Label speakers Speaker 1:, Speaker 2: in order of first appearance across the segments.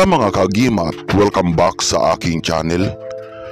Speaker 1: Hola mga kagimat, welcome back sa aking channel.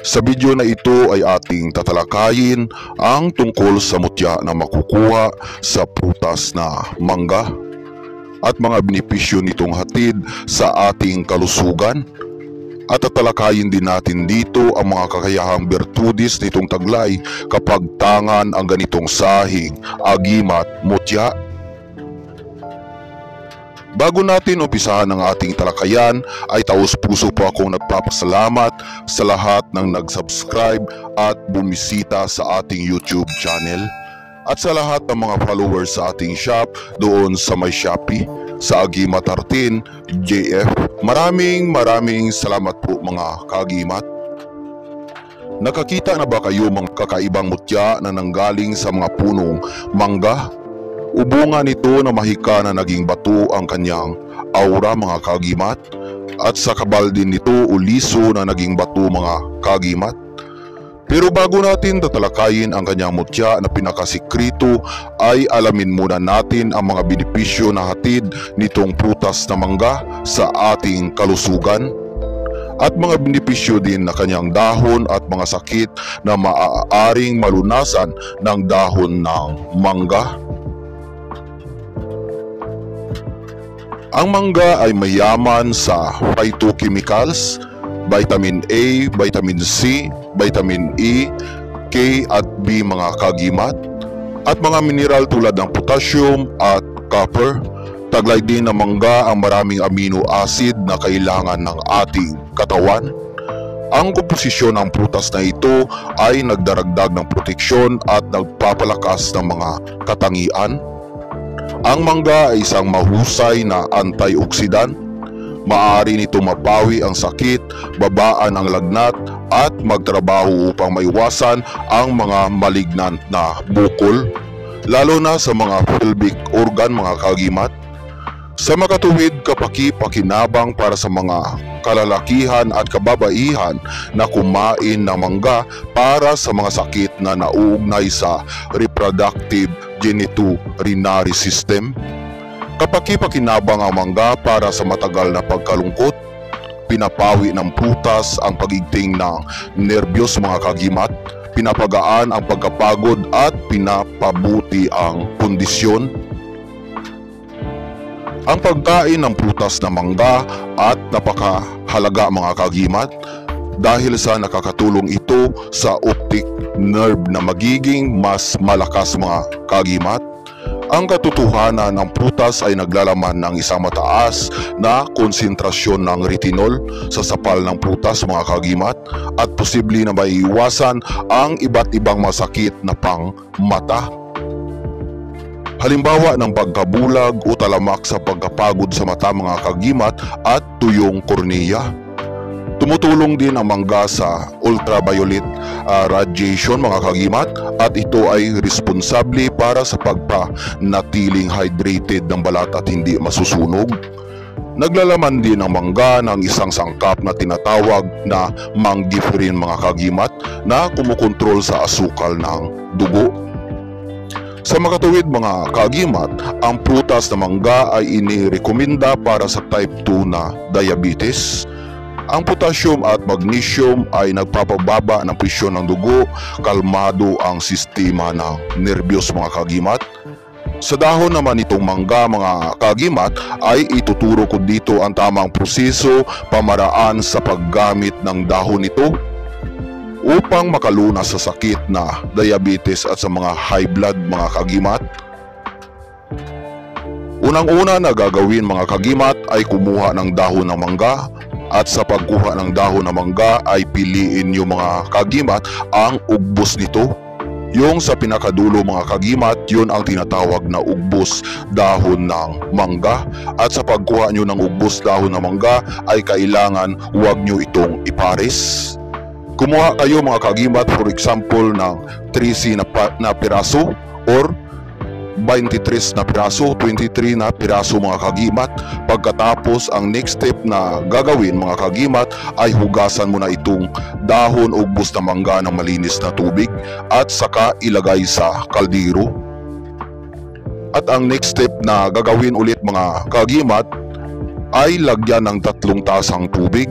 Speaker 1: Sa video na ito ay ating tatalakayin ang tungkol sa mutya na makukuha sa prutas na mangga at mga benepisyo nitong hatid sa ating kalusugan. At tatalakayin din natin dito ang mga kakayahang bertudis nitong taglay kapag tangan ang ganitong sahing, agimat, mutya. Bago natin umpisahan ang ating talakayan ay taos-puso po akong nagpapasalamat sa lahat ng nag-subscribe at bumisita sa ating YouTube channel at sa lahat ng mga followers sa ating shop doon sa may Shopee sa Agimat Artin JF. Maraming salamat po mga kagimat. Nakakita na ba kayo mga kakaibang mutya na nanggaling sa mga punong mangga? Ubungan nito na mahika na naging bato ang kanyang aura mga kagimat at sa kabal din nito uliso na naging bato mga kagimat. Pero bago natin tatalakayin ang kanyang mutya na pinakasikrito ay alamin muna natin ang mga benepisyo na hatid nitong prutas na mangga sa ating kalusugan at mga benepisyo din na kanyang dahon at mga sakit na maaaring malunasan ng dahon ng mangga. Ang mangga ay mayaman sa phytochemicals, vitamin A, vitamin C, vitamin E, K at B mga kagimat, at mga mineral tulad ng potassium at copper. Taglay din ng mangga ang maraming amino acid na kailangan ng ating katawan. Ang komposisyon ng prutas na ito ay nagdaragdag ng proteksyon at nagpapalakas ng mga katangian. Ang mangga ay isang mahusay na antioxidant. Maaari nito mapawi ang sakit, babaan ang lagnat at magtrabaho upang maiwasan ang mga malignant na bukol, lalo na sa mga pelvic organ mga kagimat. Sa makatuwid kapaki-pakinabang para sa mga kalalakihan at kababaihan na kumain ng mangga para sa mga sakit na nauugnay sa reproductive genitourinary system. Kapaki-pakinabang ang mangga para sa matagal na pagkalungkot, pinapawi ng prutas ang pagigting ng nerbiyos mga kagimat, pinapagaan ang pagkapagod at pinapabuti ang kondisyon. Ang pagkain ng prutas na mangga at napakahalaga mga kagimat dahil sa nakakatulong ito sa optic nerve na magiging mas malakas mga kagimat. Ang katotohanan ng prutas ay naglalaman ng isang mataas na konsentrasyon ng retinol sa sapal ng prutas mga kagimat at posible na maiiwasan ang iba't ibang masakit na pang mata. Halimbawa ng pagkabulag o talamak sa pagkapagod sa mata mga kagimat at tuyong kornea. Tumutulong din ang mangga sa ultraviolet radiation mga kagimat at ito ay responsable para sa pagpanatiling hydrated ng balat at hindi masusunog. Naglalaman din ang mangga ng isang sangkap na tinatawag na mangiferin mga kagimat na kumukontrol sa asukal ng dugo. Sa makatuwid mga kagimat, ang prutas na mangga ay inirekomenda para sa type 2 na diabetes. Ang potassium at magnesium ay nagpapababa ng presyon ng dugo, kalmado ang sistema ng nerbiyos mga kagimat. Sa dahon naman itong mangga mga kagimat ay ituturo ko dito ang tamang proseso, pamaraan sa paggamit ng dahon nito upang makalunas sa sakit na diabetes at sa mga high blood mga kagimat. Unang-una na gagawin mga kagimat ay kumuha ng dahon ng mangga at sa pagkuha ng dahon ng mangga ay piliin nyo mga kagimat ang ugbos nito. Yung sa pinakadulo mga kagimat, yun ang tinatawag na ugbos dahon ng mangga at sa pagkuha nyo ng ugbos dahon ng mangga ay kailangan huwag nyo itong ipares. Kumuha kayo mga kagimat for example ng 13 na piraso or 23 na piraso, 23 na piraso mga kagimat. Pagkatapos ang next step na gagawin mga kagimat ay hugasan mo na itong dahon o ugbos na mangga ng malinis na tubig at saka ilagay sa kaldero. At ang next step na gagawin ulit mga kagimat ay lagyan ng 3 tasang tubig.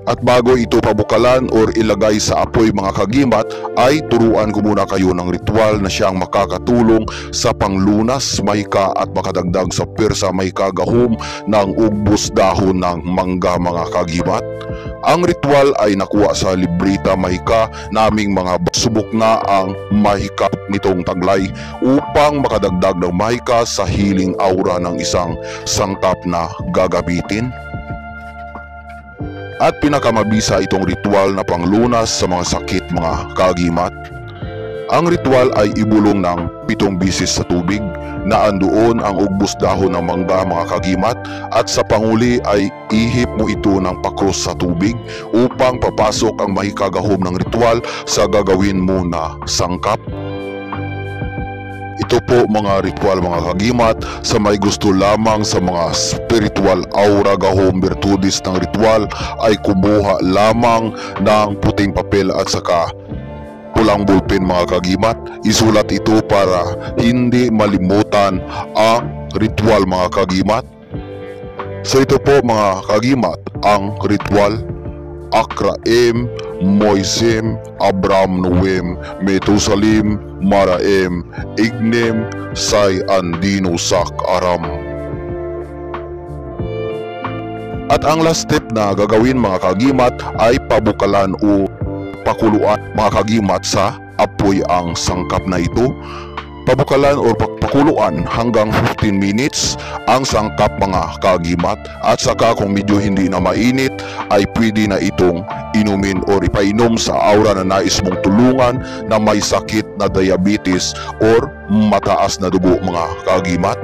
Speaker 1: At bago ito pabukalan or ilagay sa apoy mga kagimat, ay turuan ko muna kayo ng ritual na siyang makakatulong sa panglunas, mahika at makadagdag sa pwersa mahika gahom ng ugbos dahon ng mangga mga kagimat. Ang ritual ay nakuha sa librita mahika naming mga subok na ang mahika nitong taglay upang makadagdag ng mahika sa healing aura ng isang sangkap na gagamitin. At pinakamabisa itong ritual na panglunas sa mga sakit mga kagimat. Ang ritual ay ibulong ng 7 bisis sa tubig na andoon ang ugbos dahon ng mangga mga kagimat, at sa panguli ay ihip mo ito ng pakros sa tubig upang papasok ang mahikagahom ng ritual sa gagawin mo na sangkap. Ito po mga ritual mga kagimat sa may gusto lamang sa mga spiritual aura gahom virtudes ng ritual ay kumuha lamang ng puting papel at saka pulang bulpen mga kagimat. Isulat ito para hindi malimutan ang ritual mga kagimat. So ito po mga kagimat ang ritual: Akraem, Moisem, Abram Noem, Metusalim, Maraem, Ignem, Say Andino Sak Aram. At ang last step na gagawin mga kagimat ay pabukalan o pakuluan mga kagimat sa apoy ang sangkap na ito. Pabukalan o pakuluan hanggang 15 minutes ang sangkap mga kagimat, at saka kung medyo hindi na mainit ay pwede na itong inumin o ipainom sa aura na nais mong tulungan na may sakit na diabetes or mataas na dugo mga kagimat.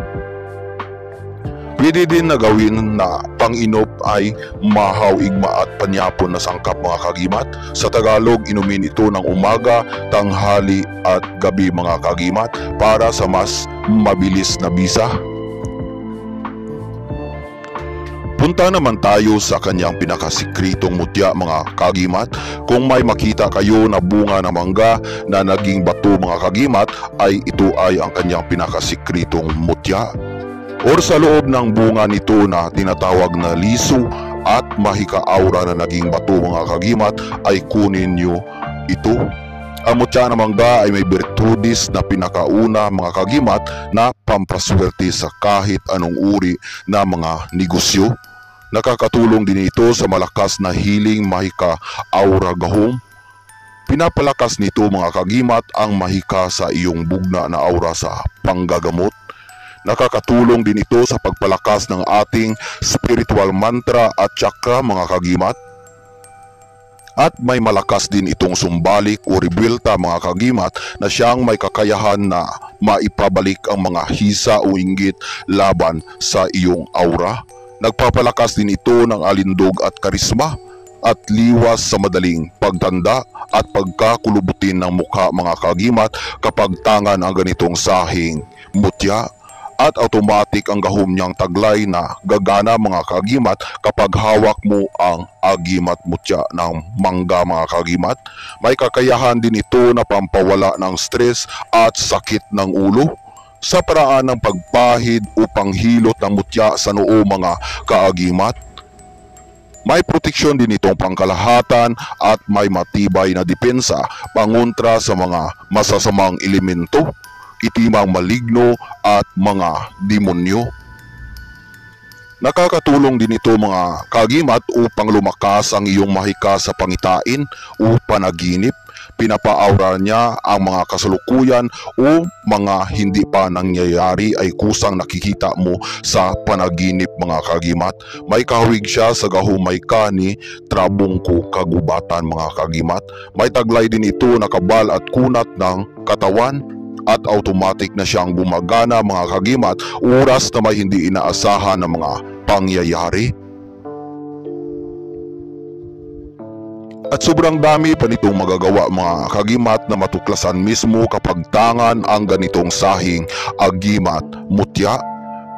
Speaker 1: Pwede din na gawin na panginop ay mahaw, igma at panyapon na sangkap mga kagimat. Sa Tagalog, inumin ito ng umaga, tanghali at gabi mga kagimat para sa mas mabilis na bisa. Punta naman tayo sa kanyang pinakasikritong mutya mga kagimat. Kung may makita kayo na bunga ng mangga na naging bato mga kagimat, ay ito ay ang kanyang pinakasikritong mutya. Or sa loob ng bunga nito na tinatawag na liso at mahika aura na naging bato mga kagimat, ay kunin nyo ito. Ang mutya na mangga ay may virtudes na pinakauna mga kagimat na pampaswerte sa kahit anong uri na mga negosyo. Nakakatulong din ito sa malakas na healing mahika aura gahom. Pinapalakas nito mga kagimat ang mahika sa iyong bugna na aura sa panggagamot. Nakakatulong din ito sa pagpalakas ng ating spiritual mantra at chakra mga kagimat. At may malakas din itong sumbalik o rebuelta mga kagimat na siyang may kakayahan na maipabalik ang mga hisa o inggit laban sa iyong aura. Nagpapalakas din ito ng alindog at karisma at liwas sa madaling pagtanda at pagkakulubutin ng mukha mga kagimat kapag tangan ang ganitong sahing mutya. At automatic ang gahom niyang taglay na gagana mga kagimat kapag hawak mo ang agimat mutya ng mangga mga kagimat. May kakayahan din ito na pampawala ng stress at sakit ng ulo sa paraan ng pagpahid o panghilot ng mutya sa noo mga kaagimat. May proteksyon din itong pangkalahatan at may matibay na depensa pangontra sa mga masasamang elemento, itimang maligno at mga demonyo. Nakakatulong din ito mga kagimat upang lumakas ang iyong mahika sa pangitain o panaginip. Pinapaaura niya ang mga kasalukuyan o mga hindi pa nangyayari ay kusang nakikita mo sa panaginip mga kagimat. May kahawig siya sa gahumay ka ni Trabungko kagubatan mga kagimat. May taglay din ito na kabal at kunat ng katawan at automatic na siyang gumagana mga kagimat oras na may hindi inaasahan ng mga pangyayari. At sobrang dami pa nitong magagawa mga kagimat na matuklasan mismo kapag tangan ang ganitong sahing agimat mutya.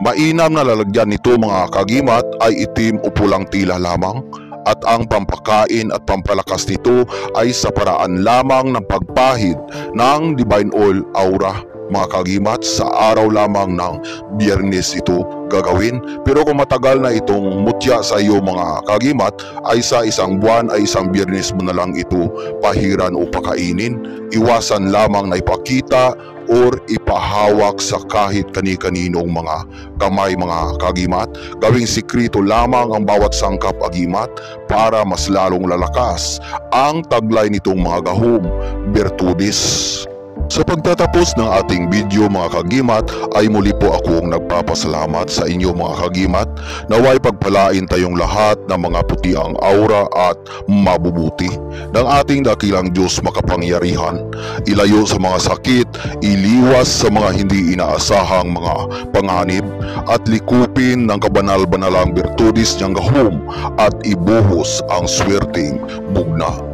Speaker 1: Mainam na lalagyan nito mga kagimat ay itim o pulang tila lamang. At ang pampakain at pampalakas nito ay sa paraan lamang ng pagpahid ng divine oil aura. mga kagimat, sa araw lamang ng Biyernes ito gagawin. Pero kung matagal na itong mutya sa iyo mga kagimat, ay sa isang buwan ay isang Biyernes mo na lang ito pahiran o pakainin. Iwasan lamang na ipakita or ipahawak sa kahit kani-kaninong mga kamay mga kagimat. Gawing sikrito lamang ang bawat sangkap agimat para mas lalong lalakas ang taglay nitong mga gahom, Bertudis. Sa pagtatapos ng ating video mga kagimat ay muli po akong nagpapasalamat sa inyo mga kagimat. Naway pagpalain tayong lahat ng mga putiang aura at mabubuti ng ating dakilang Diyos makapangyarihan. Ilayo sa mga sakit, iliwas sa mga hindi inaasahang mga panganib at likupin ng kabanal-banalang Bertudis niyang gahom at ibuhos ang swerteng bugna.